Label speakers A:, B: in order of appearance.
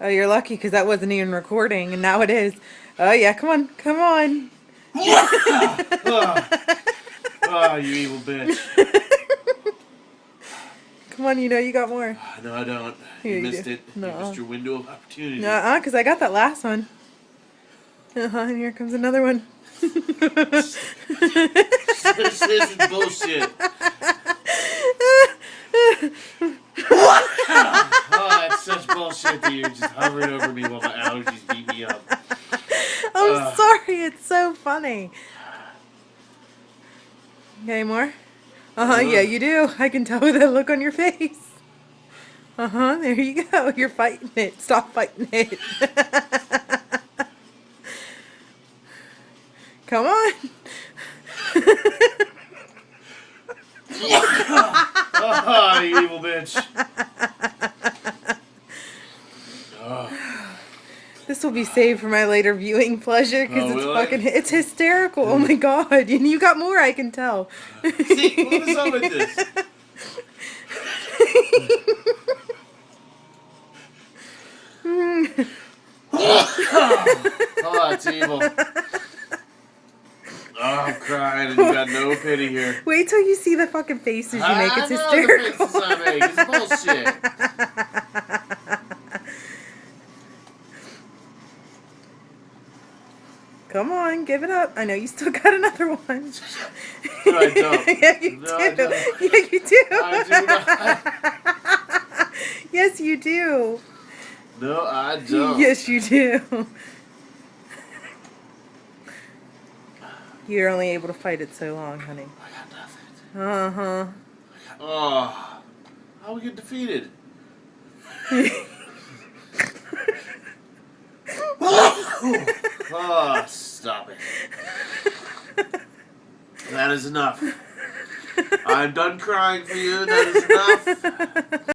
A: Oh, you're lucky because that wasn't even recording, and now it is. Oh, yeah, come on, come on.
B: Oh, oh, you evil bitch.
A: Come on, you know you got more.
B: No, I don't.
A: Yeah,
B: You
A: you
B: missed
A: do.
B: it. You
A: No.
B: missed your window of opportunity.
A: Nuh-uh, because I got that last one. And here comes another one.
B: This is bullshit. Oh, that's such bullshit that you're just hovering over me while my allergies beat me up.
A: I'm sorry, it's so funny. Okay, more? Yeah, you do. I can tell with that look on your face. There you go. You're fighting it. Stop fighting it. Come on.
B: Oh, you evil bitch.
A: This will be saved for my later viewing pleasure because
B: Oh,
A: it's
B: will it?
A: fucking, it's hysterical. Oh my god. And you got more, I can tell.
B: See, what is up with this? Oh, it's evil. Oh, I'm crying and you got no pity here.
A: Wait till you see the fucking faces you make. It's
B: I know
A: hysterical.
B: the faces I make. It's bullshit.
A: Come on, give it up. I know you still got another one.
B: No, I don't.
A: Yeah, you
B: No,
A: do.
B: I don't.
A: Yeah, you do.
B: I do not.
A: Yes, you do.
B: No, I don't.
A: Yes, you do. You're only able to fight it so long, honey.
B: I got nothing.
A: Uh-huh.
B: Oh, how we get defeated? Oh, stop it. That is enough. I'm done crying for you. That is enough.